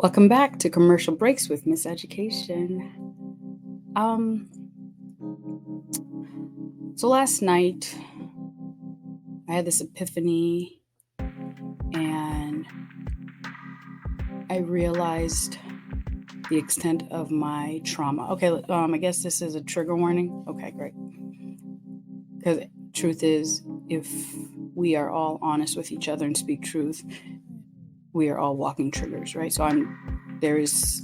Welcome back to Commercial Breaks with Miss Education. Um, so last night I had this epiphany and I realized the extent of my trauma. Okay, I guess this is a trigger warning. Okay, great. Because truth is, if we are all honest with each other and speak truth, we are all walking triggers, right? So this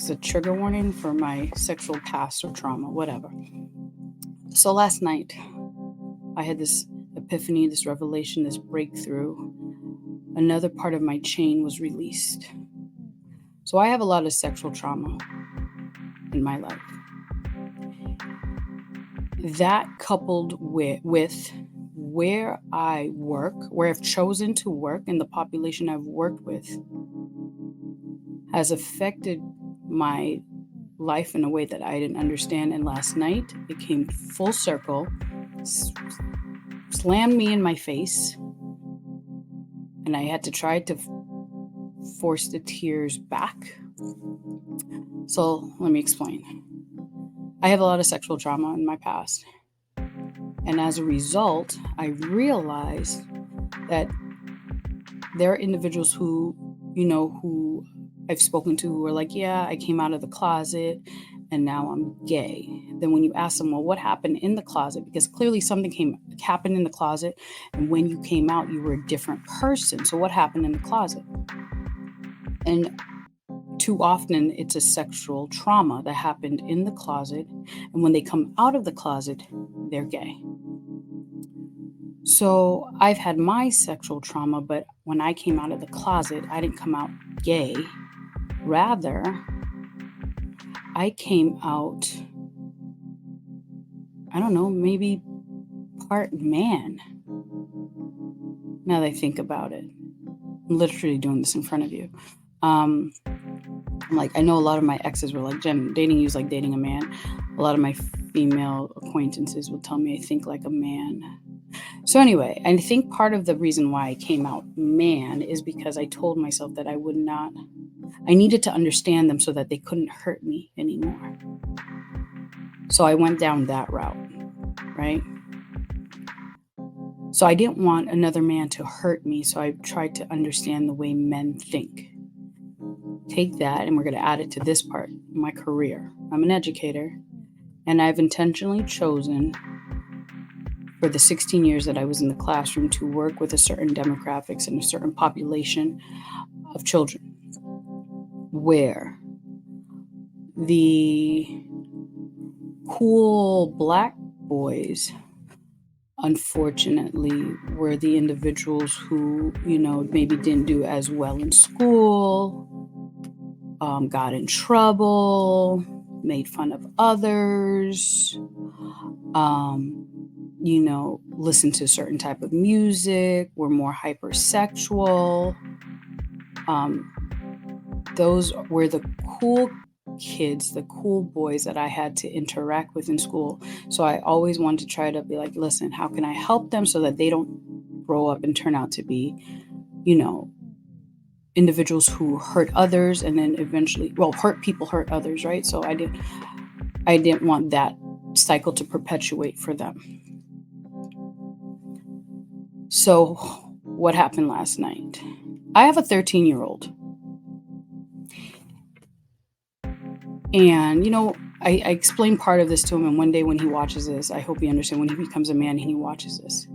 is a trigger warning for my sexual past or trauma, whatever. So last night I had this epiphany, this revelation, this breakthrough. Another part of my chain was released. So I have a lot of sexual trauma in my life. That coupled with where I work, where I've chosen to work, and the population I've worked with has affected my life in a way that I didn't understand. And last night it came full circle, slammed me in my face, and I had to try to force the tears back. So let me explain. I have a lot of sexual trauma in my past. And as a result, I realized that there are individuals who I've spoken to who are like, yeah, I came out of the closet and now I'm gay. Then when you ask them, well, what happened in the closet? Because clearly something happened in the closet, and when you came out, you were a different person. So what happened in the closet? And too often it's a sexual trauma that happened in the closet, and when they come out of the closet, they're gay. So I've had my sexual trauma, but when I came out of the closet, I didn't come out gay. Rather, I came out, I don't know, maybe part man. Now that I think about it, I'm literally doing this in front of you. I know a lot of my exes were like, Jen, dating you is like dating a man. A lot of my female acquaintances would tell me I think like a man. So anyway, I think part of the reason why I came out man is because I told myself that I needed to understand them so that they couldn't hurt me anymore. So I went down that route, right? So I didn't want another man to hurt me, so I tried to understand the way men think. Take that, and we're going to add it to this part, my career. I'm an educator, and I've intentionally chosen for the 16 years that I was in the classroom to work with a certain demographics and a certain population of children, where the cool black boys, unfortunately, were the individuals who, maybe didn't do as well in school, got in trouble, made fun of others, listened to a certain type of music, were more hypersexual. Those were the cool kids, the cool boys that I had to interact with in school. So I always wanted to try to be like, listen, how can I help them so that they don't grow up and turn out to be, individuals who hurt others and then eventually, hurt people hurt others, right? So I didn't want that cycle to perpetuate for them. So what happened last night? I have a 13-year-old. And, I explained part of this to him. And one day when he watches this, I hope he understands, when he becomes a man and he watches this.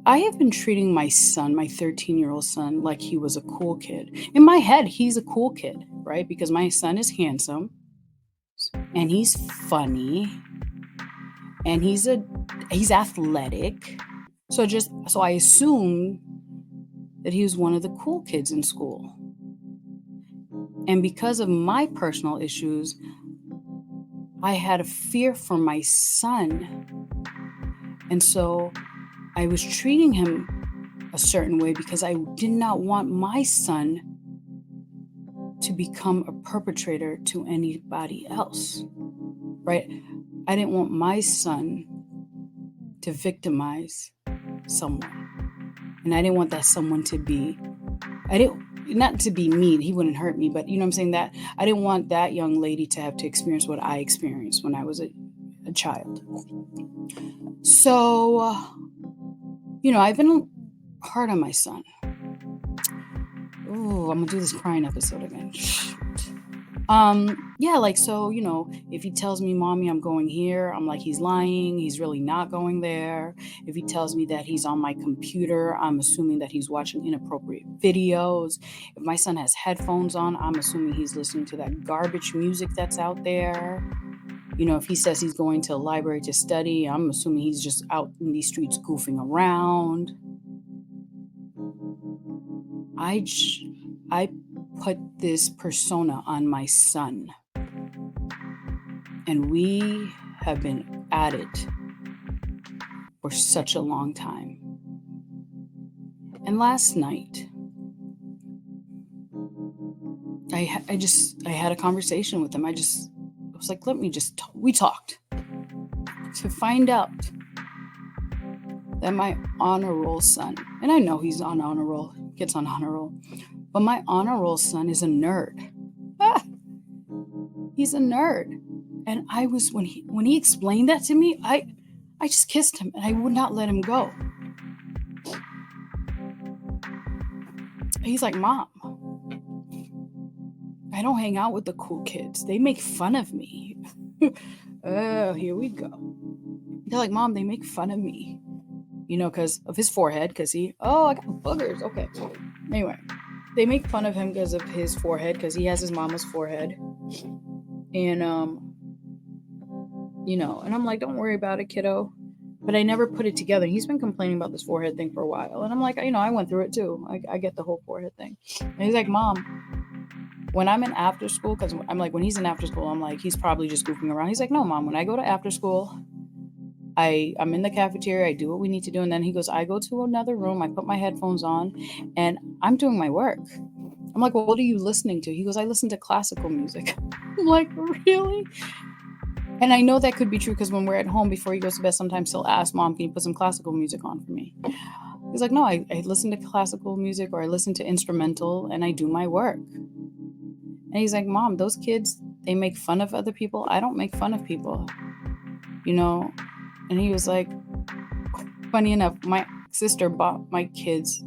I have been treating my son, my 13-year-old son, like he was a cool kid. In my head, he's a cool kid, right? Because my son is handsome and he's funny and he's athletic. So I assumed that he was one of the cool kids in school. And because of my personal issues, I had a fear for my son. And so I was treating him a certain way because I did not want my son to become a perpetrator to anybody else, right? I didn't want my son to victimize someone. And I didn't want that someone to be, not to be mean, he wouldn't hurt me, but you know what I'm saying, that I didn't want that young lady to have to experience what I experienced when I was a child. So, I've been hard on my son. Oh, I'm gonna do this crying episode again. If he tells me, Mommy, I'm going here, I'm like, he's lying. He's really not going there. If he tells me that he's on my computer, I'm assuming that he's watching inappropriate videos. If my son has headphones on, I'm assuming he's listening to that garbage music that's out there. If he says he's going to a library to study, I'm assuming he's just out in these streets goofing around. I put this persona on my son, and we have been at it for such a long time. And last night, I had a conversation with him. I was like, we talked to find out that my honor roll son, and I know he's on honor roll, gets on honor roll, but my honor roll son is a nerd. He's a nerd. And when he explained that to me, I just kissed him and I would not let him go. He's like, Mom, I don't hang out with the cool kids. They make fun of me. Oh, here we go. They're like, Mom, they make fun of me. Because of his forehead, because I got boogers. Okay. Anyway, they make fun of him because of his forehead, because he has his mama's forehead. And, and I'm like, don't worry about it, kiddo. But I never put it together. He's been complaining about this forehead thing for a while. And I'm like, I went through it too. I get the whole forehead thing. And he's like, Mom, when I'm in after school, because I'm like, when he's in after school, I'm like, he's probably just goofing around. He's like, no, Mom, when I go to after school, I'm in the cafeteria, I do what we need to do. And then he goes, I go to another room, I put my headphones on, and I'm doing my work. I'm like, well, what are you listening to? He goes, I listen to classical music. I'm like, really? And I know that could be true, because when we're at home before he goes to bed, sometimes he'll ask, Mom, can you put some classical music on for me? He's like, no, I listen to classical music, or I listen to instrumental, and I do my work. And he's like, Mom, those kids, they make fun of other people. I don't make fun of people, And he was like, funny enough, my sister bought my kids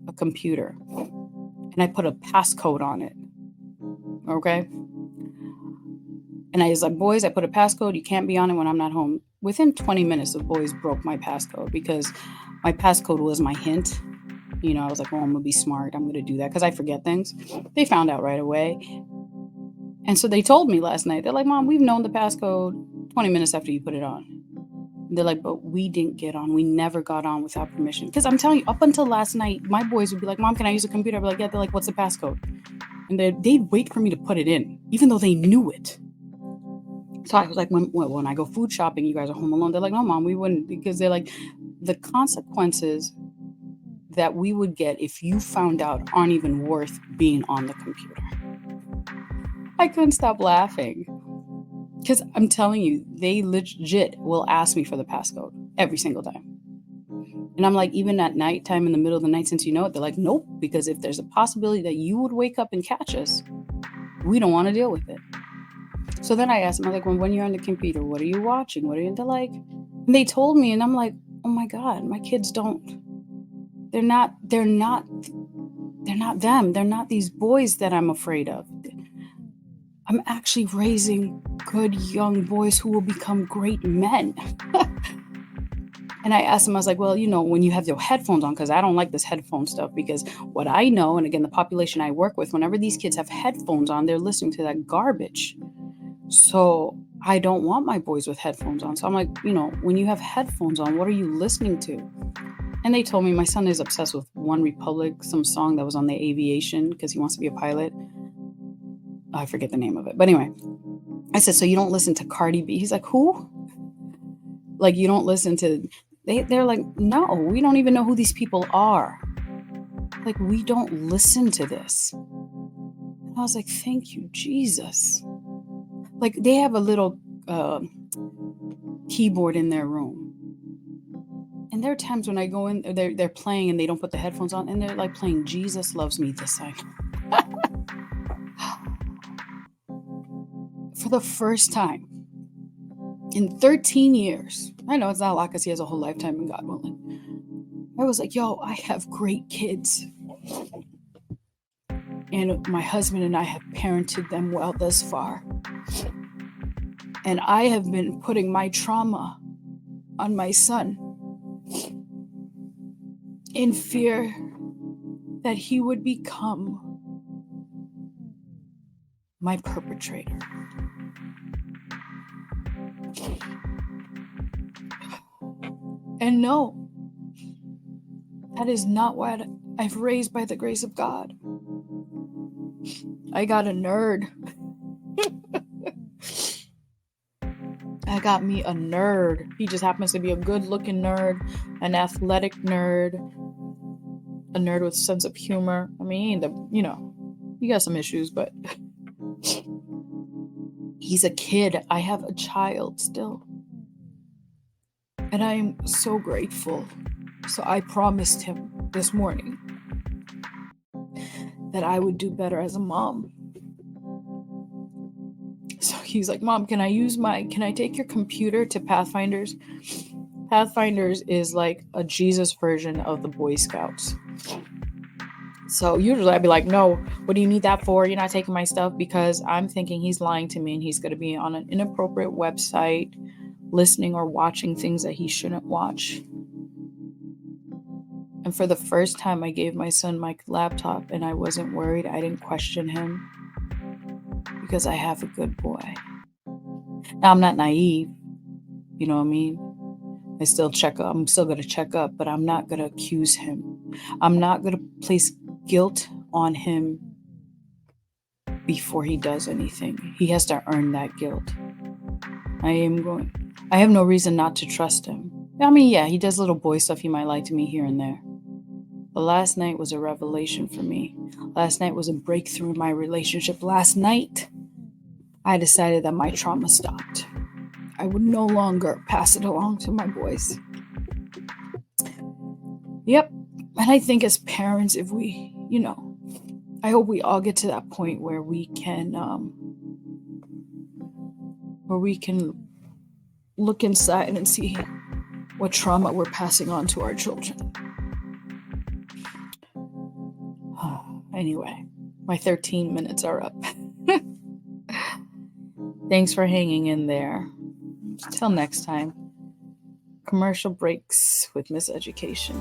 a computer, and I put a passcode on it. Okay. And I was like, boys, I put a passcode. You can't be on it when I'm not home. Within 20 minutes, the boys broke my passcode, because my passcode was my hint. I was like, well, I'm going to be smart. I'm going to do that because I forget things. They found out right away. And so they told me last night, they're like, Mom, we've known the passcode 20 minutes after you put it on. And they're like, but we didn't get on. We never got on without permission. Because I'm telling you, up until last night, my boys would be like, Mom, can I use a computer? I'd be like, yeah. They're like, what's the passcode? And they'd wait for me to put it in, even though they knew it. So I was like, when I go food shopping, you guys are home alone. They're like, no, Mom, we wouldn't, because they're like, the consequences that we would get if you found out aren't even worth being on the computer. I couldn't stop laughing, because I'm telling you, they legit will ask me for the passcode every single time. And I'm like, even at nighttime, in the middle of the night, since you know it, they're like, nope, because if there's a possibility that you would wake up and catch us, we don't want to deal with it. So then I asked them, I'm like, well, when you're on the computer, what are you watching? What are you, they're like, and they told me, and I'm like, oh my God, my kids they're not them. They're not these boys that I'm afraid of. I'm actually raising good young boys who will become great men. And I asked him, I was like, well, when you have your headphones on, because I don't like this headphone stuff, because what I know, and again, the population I work with, whenever these kids have headphones on, they're listening to that garbage. So I don't want my boys with headphones on. So I'm like, when you have headphones on, what are you listening to? And they told me my son is obsessed with One Republic, some song that was on the aviation, because he wants to be a pilot. I forget the name of it. But anyway, I said, so you don't listen to Cardi B? He's like, who? Like, you don't listen to... They're like, no, we don't even know who these people are. Like, we don't listen to this. And I was like, thank you, Jesus. Like, they have a little keyboard in their room. And there are times when I go in, they're playing and they don't put the headphones on, and they're like playing Jesus Loves Me this time. For the first time in 13 years, I know it's not a lot because he has a whole lifetime in God willing. I was like, yo, I have great kids. And my husband and I have parented them well thus far. And I have been putting my trauma on my son in fear that he would become my perpetrator. And no, that is not what I've raised by the grace of God. I got a nerd. I got me a nerd. He just happens to be a good-looking nerd, an athletic nerd, a nerd with a sense of humor. I mean, he got some issues, but he's a kid. I have a child still. And I am so grateful. So I promised him this morning that I would do better as a mom. So he's like, Mom, can I take your computer to Pathfinders? Pathfinders is like a Jesus version of the Boy Scouts. So usually I'd be like, no, what do you need that for? You're not taking my stuff, because I'm thinking he's lying to me and he's going to be on an inappropriate website, listening or watching things that he shouldn't watch. And for the first time, I gave my son my laptop and I wasn't worried. I didn't question him because I have a good boy. Now, I'm not naive. You know what I mean? I'm still going to check up, but I'm not going to accuse him. I'm not going to place guilt on him before he does anything. He has to earn that guilt. I have no reason not to trust him. I mean, yeah, he does little boy stuff. He might lie to me here and there. But last night was a revelation for me. Last night was a breakthrough in my relationship. Last night, I decided that my trauma stopped. I would no longer pass it along to my boys. Yep. And I think as parents, if we, I hope we all get to that point where we can look inside and see what trauma we're passing on to our children. Anyway, my 13 minutes are up. Thanks for hanging in there. Till next time. Commercial breaks with Miseducation.